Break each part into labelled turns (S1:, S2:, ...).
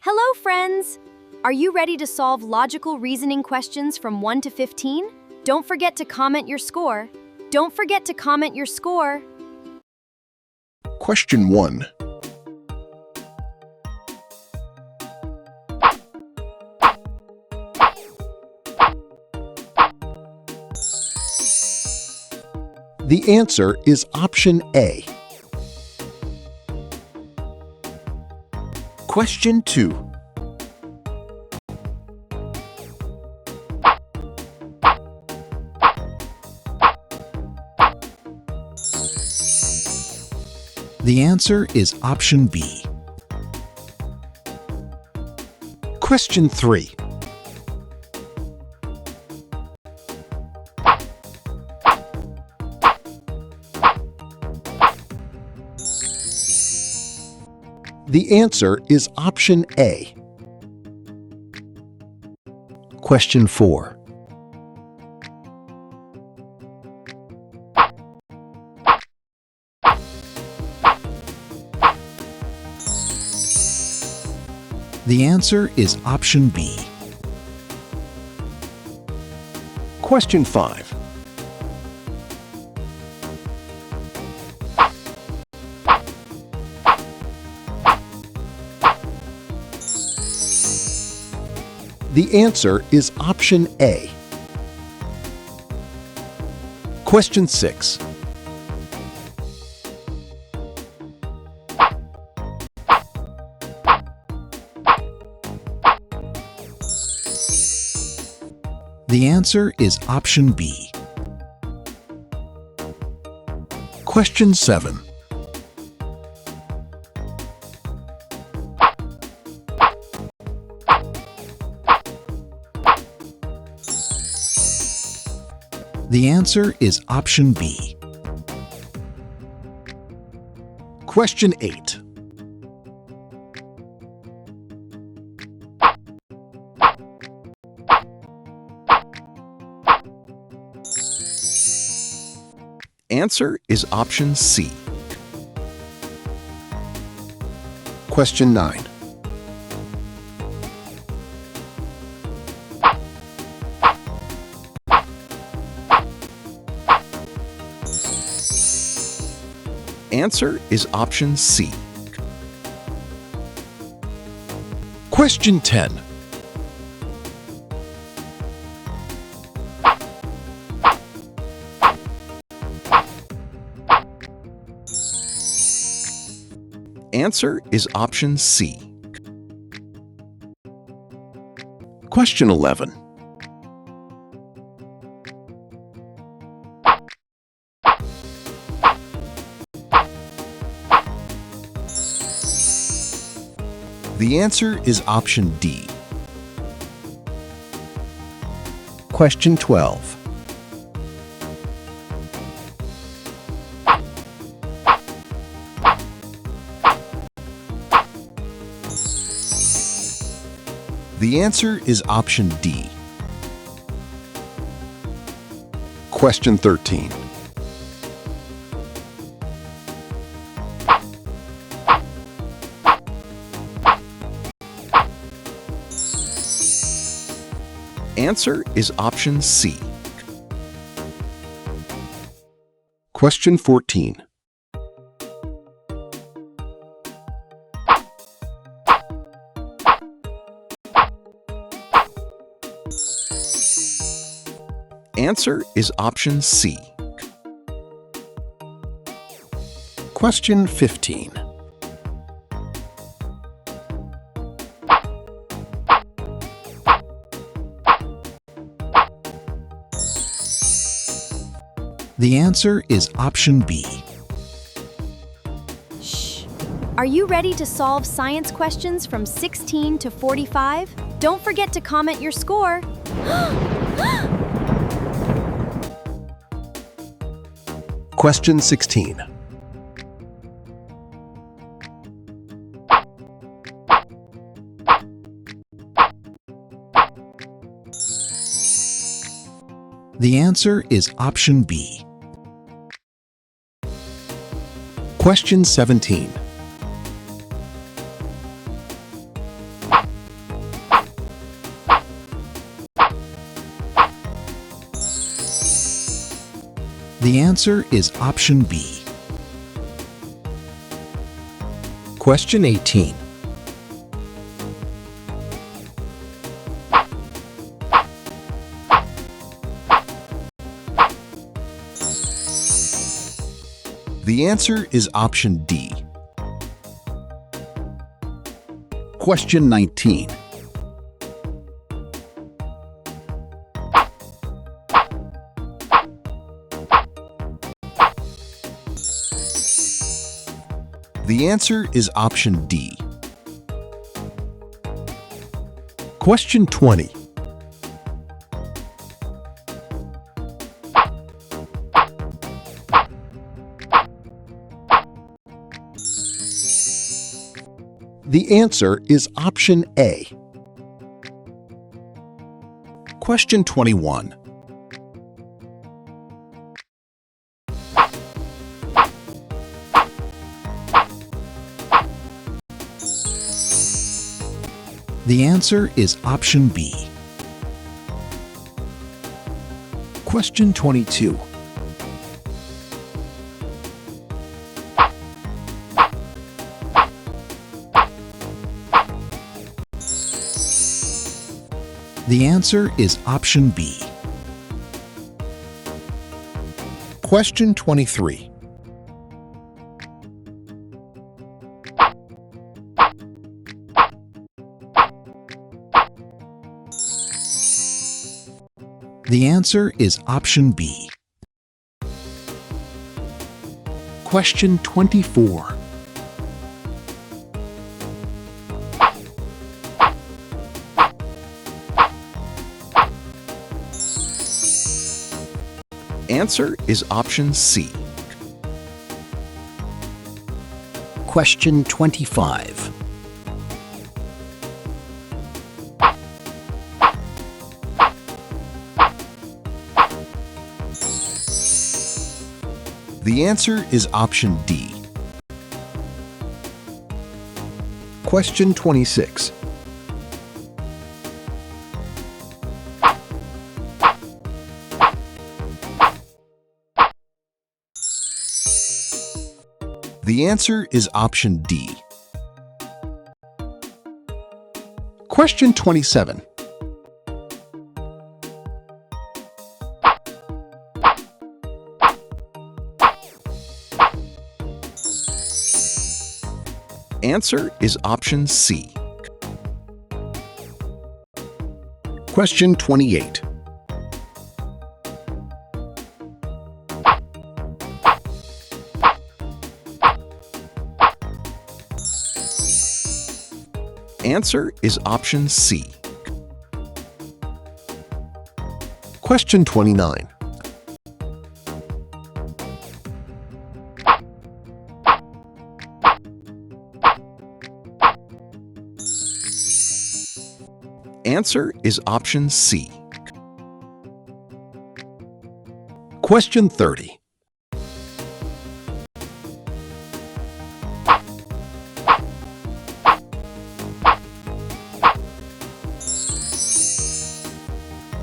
S1: Hello, friends! Are you ready to solve logical reasoning questions from 1 to 15? Don't forget to comment your score. Don't forget to comment your score.
S2: Question 1. The answer is option A. Question 2. The answer is option B. Question 3. The answer is option A. Question 4. The answer is option B. Question 5. The answer is option A. Question 6. The answer is option B. Question 7. The answer is option B. Question 8. Answer is option C. Question 9. Answer is option C. Question 10. Answer is option C. Question 11. The answer is option D. Question 12. The answer is option D. Question 13. Answer is option C. Question 14. Answer is option C. Question 15. The answer is option B.
S1: Shh! Are you ready to solve science questions from 16 to 45? Don't forget to comment your score.
S2: Question 16. The answer is option B. Question 17. The answer is option B.
S3: Question 18.
S2: The answer is option D. Question 19. The answer is option D. Question 20. The answer is option A. Question 21. The answer is option B. Question 22. The answer is option B. Question 23. The answer is option B. Question 24. Answer is option C. Question 25. The answer is option D. Question 26. The answer is option D. Question 27. Answer is option C. Question 28. Answer is option C. Question 29. Answer is option C. Question 30.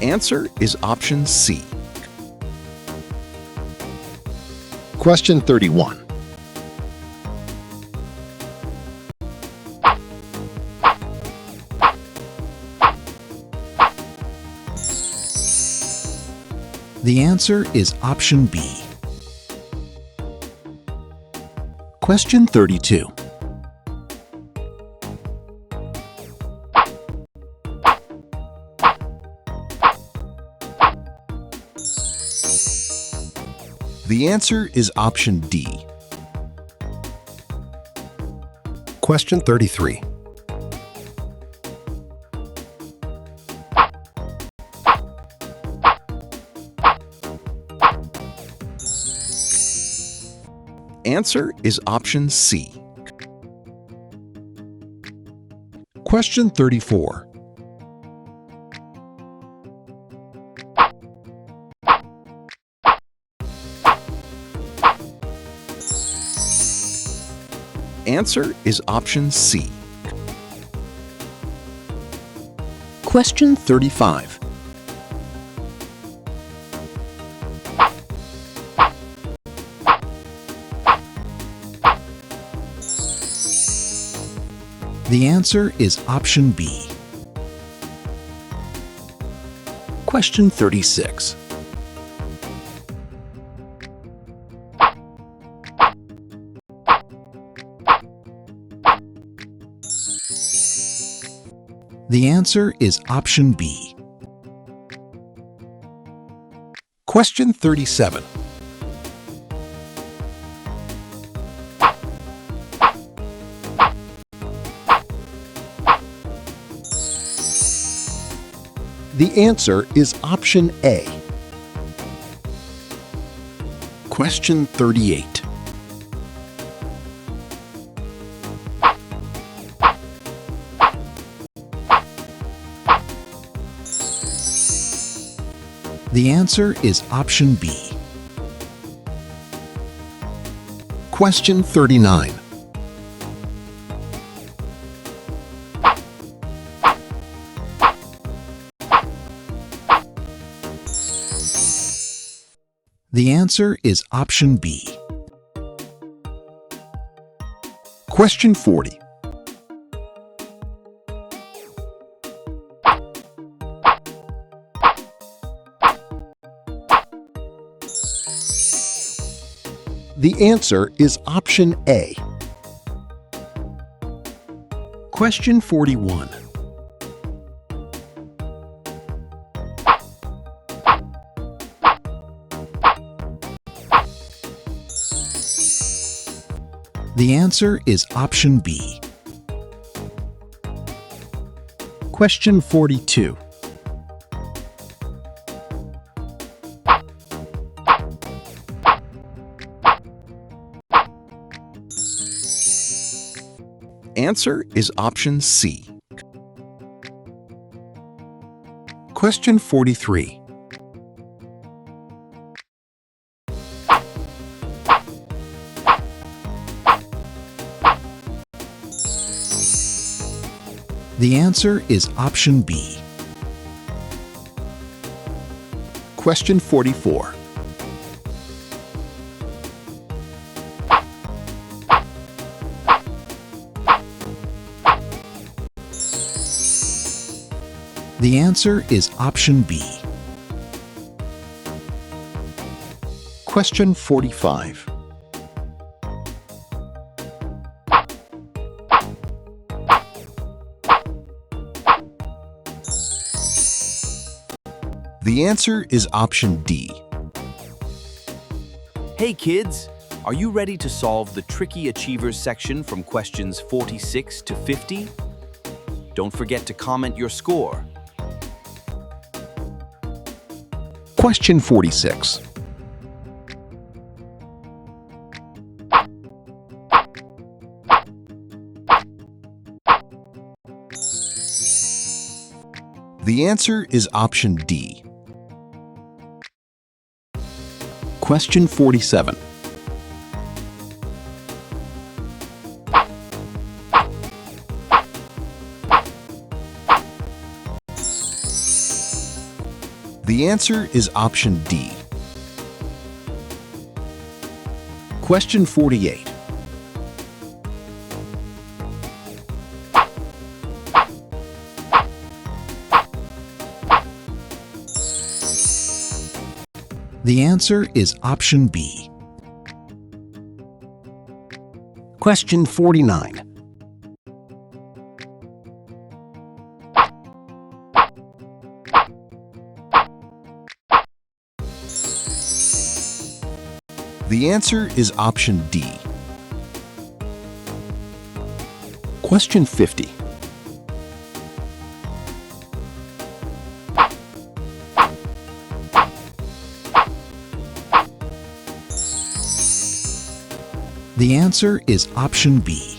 S2: Answer is option C. Question 31. The answer is option B. Question 32. The answer is option D. Question 33. Answer is option C. Question 34. Answer is option C. Question 35.
S3: The answer is option B. Question 36. The answer is option B. Question 37.
S2: The answer is option A.
S3: Question 38. The answer is option B.
S2: Question 39.
S3: The answer is option B.
S2: Question 40. The answer is option A.
S3: Question 41. The answer is option B. Question 42.
S2: Answer is option C. Question 43.
S3: The answer is option B.
S2: Question 44.
S3: The answer is option B.
S2: Question 45. The answer is option D.
S4: Hey kids, are you ready to solve the Tricky Achievers section from questions 46 to 50? Don't forget to comment your score.
S2: Question 46. The answer is option D.
S3: Question 47.
S2: The answer is option D.
S3: Question 48. The answer is option B.
S2: Question 49. The answer is option D.
S3: Question 50. The answer is option B.